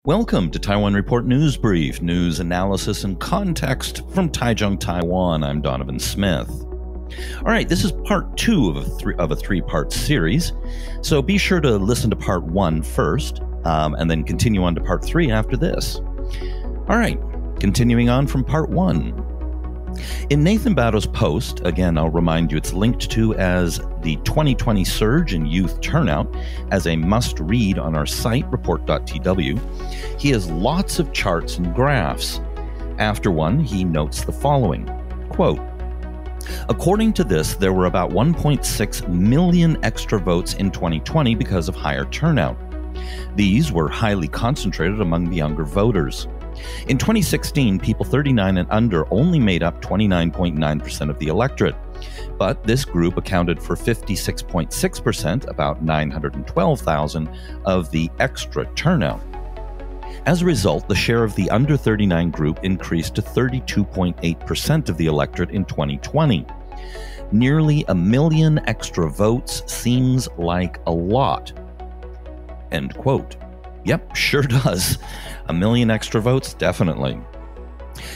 Welcome to Taiwan Report News Brief, news analysis and context from Taichung, Taiwan. I'm Donovan Smith. All right, this is part two of a three-part series, so be sure to listen to part one first, and then continue on to part three after this. All right, continuing on from part one. In Nathan Batto's post, again, I'll remind you it's linked to as the 2020 surge in youth turnout as a must-read on our site, report.tw. He has lots of charts and graphs. After one, he notes the following, quote, "According to this, there were about 1.6 million extra votes in 2020 because of higher turnout. These were highly concentrated among the younger voters. In 2016, people 39 and under only made up 29.9% of the electorate, but this group accounted for 56.6%, about 912,000, of the extra turnout. As a result, the share of the under 39 group increased to 32.8% of the electorate in 2020. Nearly a million extra votes seems like a lot." End quote. Yep, sure does. A million extra votes, definitely.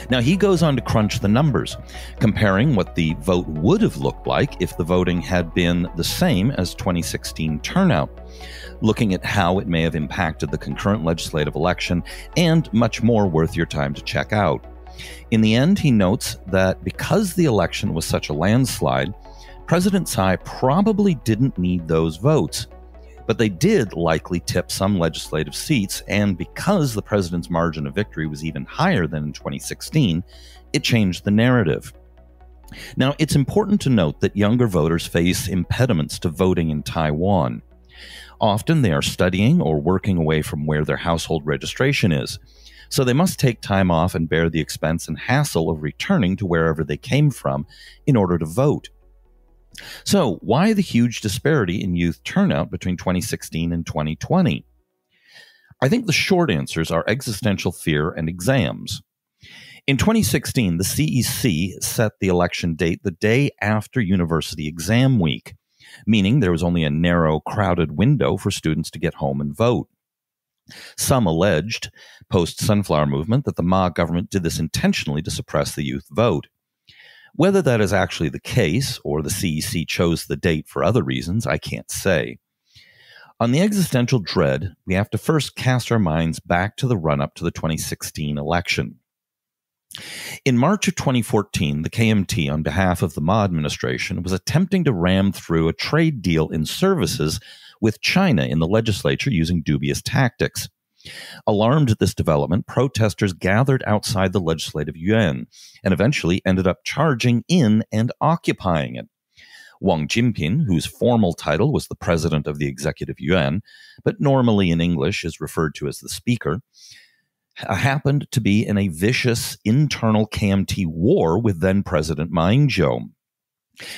Now, he goes on to crunch the numbers, comparing what the vote would have looked like if the voting had been the same as 2016 turnout, looking at how it may have impacted the concurrent legislative election, and much more worth your time to check out. In the end, he notes that because the election was such a landslide, President Tsai probably didn't need those votes. But they did likely tip some legislative seats, and because the president's margin of victory was even higher than in 2016, it changed the narrative. Now, it's important to note that younger voters face impediments to voting in Taiwan. Often they are studying or working away from where their household registration is, so they must take time off and bear the expense and hassle of returning to wherever they came from in order to vote. So, why the huge disparity in youth turnout between 2016 and 2020? I think the short answers are existential fear and exams. In 2016, the CEC set the election date the day after university exam week, meaning there was only a narrow, crowded window for students to get home and vote. Some alleged, post-Sunflower movement, that the Ma government did this intentionally to suppress the youth vote. Whether that is actually the case, or the CEC chose the date for other reasons, I can't say. On the existential dread, we have to first cast our minds back to the run-up to the 2016 election. In March of 2014, the KMT, on behalf of the Ma administration, was attempting to ram through a trade deal in services with China in the legislature using dubious tactics. Alarmed at this development, protesters gathered outside the Legislative Yuan and eventually ended up charging in and occupying it. Wang Jinping, whose formal title was the president of the Executive Yuan, but normally in English is referred to as the speaker, happened to be in a vicious internal KMT war with then-President Ma Ying-jeou.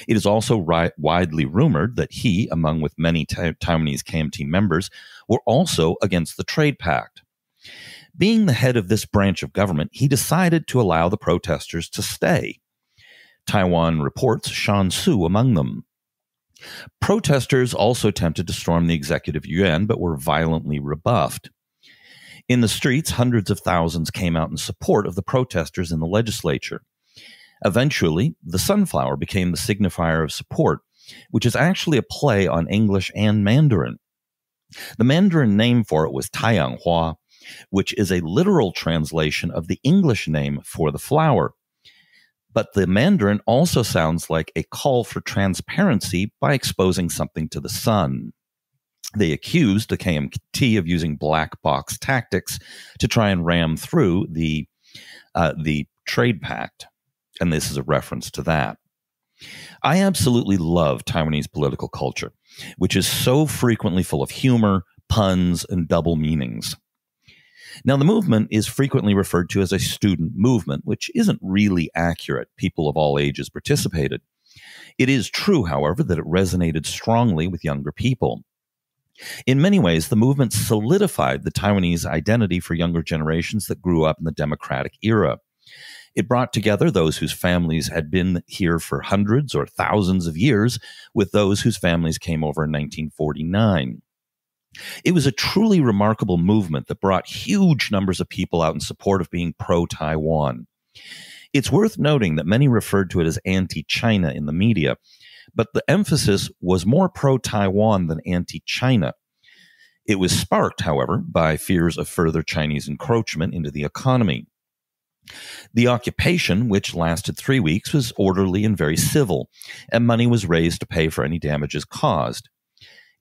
It is also widely rumored that he, among with many Taiwanese KMT members, were also against the trade pact. Being the head of this branch of government, he decided to allow the protesters to stay. Taiwan reports Shan Su among them. Protesters also attempted to storm the Executive Yuan, but were violently rebuffed. In the streets, hundreds of thousands came out in support of the protesters in the legislature. Eventually, the sunflower became the signifier of support, which is actually a play on English and Mandarin. The Mandarin name for it was Taiyang, which is a literal translation of the English name for the flower. But the Mandarin also sounds like a call for transparency by exposing something to the sun. They accused the KMT of using black box tactics to try and ram through the trade pact. And this is a reference to that. I absolutely love Taiwanese political culture, which is so frequently full of humor, puns, and double meanings. Now, the movement is frequently referred to as a student movement, which isn't really accurate. People of all ages participated. It is true, however, that it resonated strongly with younger people. In many ways, the movement solidified the Taiwanese identity for younger generations that grew up in the democratic era. It brought together those whose families had been here for hundreds or thousands of years with those whose families came over in 1949. It was a truly remarkable movement that brought huge numbers of people out in support of being pro-Taiwan. It's worth noting that many referred to it as anti-China in the media, but the emphasis was more pro-Taiwan than anti-China. It was sparked, however, by fears of further Chinese encroachment into the economy. The occupation, which lasted 3 weeks, was orderly and very civil, and money was raised to pay for any damages caused.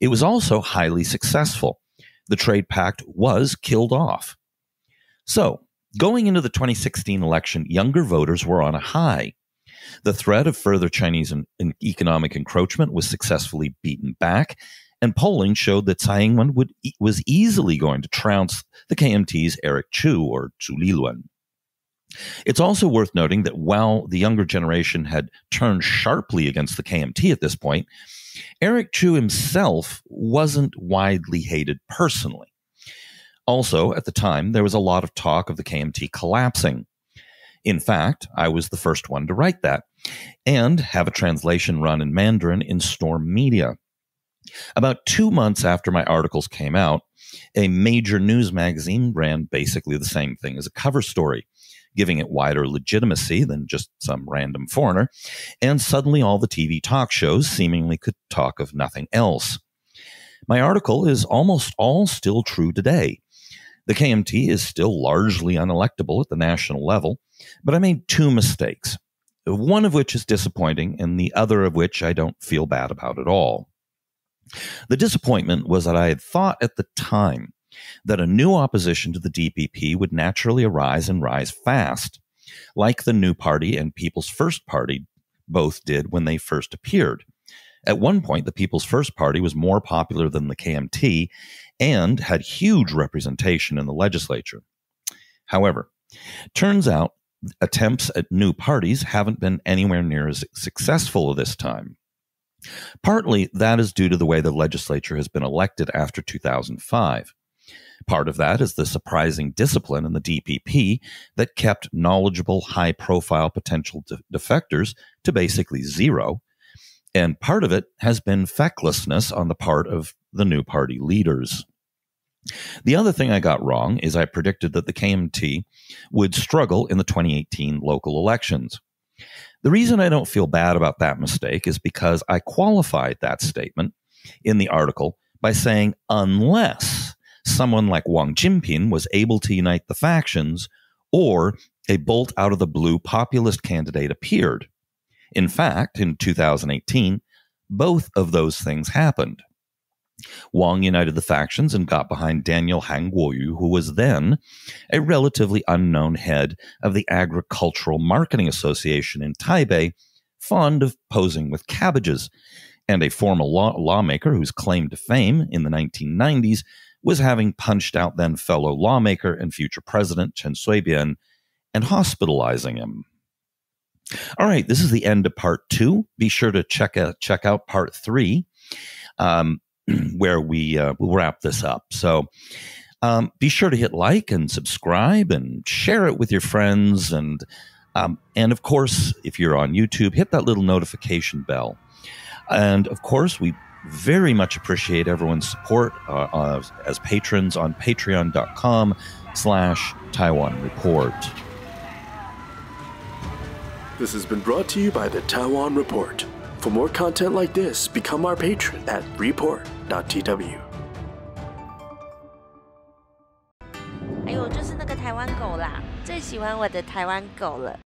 It was also highly successful. The trade pact was killed off. So, going into the 2016 election, younger voters were on a high. The threat of further Chinese economic encroachment was successfully beaten back, and polling showed that Tsai Ing-wen was easily going to trounce the KMT's Eric Chu, or Zhu Liluan. It's also worth noting that while the younger generation had turned sharply against the KMT at this point, Eric Chu himself wasn't widely hated personally. Also, at the time, there was a lot of talk of the KMT collapsing. In fact, I was the first one to write that and have a translation run in Mandarin in Storm Media. About 2 months after my articles came out, a major news magazine ran basically the same thing as a cover story, giving it wider legitimacy than just some random foreigner, and suddenly all the TV talk shows seemingly could talk of nothing else. My article is almost all still true today. The KMT is still largely unelectable at the national level, but I made 2 mistakes, one of which is disappointing and the other of which I don't feel bad about at all. The disappointment was that I had thought at the time that a new opposition to the DPP would naturally arise and rise fast, like the New Party and People's First Party both did when they first appeared. At one point, the People's First Party was more popular than the KMT and had huge representation in the legislature. However, turns out attempts at new parties haven't been anywhere near as successful this time. Partly, that is due to the way the legislature has been elected after 2005. Part of that is the surprising discipline in the DPP that kept knowledgeable, high-profile potential defectors to basically zero. And part of it has been fecklessness on the part of the new party leaders. The other thing I got wrong is I predicted that the KMT would struggle in the 2018 local elections. The reason I don't feel bad about that mistake is because I qualified that statement in the article by saying unless someone like Wang Jinping was able to unite the factions or a bolt-out-of-the-blue populist candidate appeared. In fact, in 2018, both of those things happened. Wang united the factions and got behind Daniel Han Guoyu, who was then a relatively unknown head of the Agricultural Marketing Association in Taipei, fond of posing with cabbages, and a former lawmaker whose claim to fame in the 1990s was having punched out then fellow lawmaker and future president Chen Shui-bian and hospitalizing him. All right, this is the end of part 2. Be sure to check out part 3. Where we'll wrap this up. So be sure to hit like and subscribe and share it with your friends. And of course, if you're on YouTube, hit that little notification bell. And of course, we very much appreciate everyone's support as patrons on patreon.com/Taiwan Report. This has been brought to you by the Taiwan Report. For more content like this, become our patron at report.tw. 哎呦，就是那个台湾狗啦，最喜欢我的台湾狗了。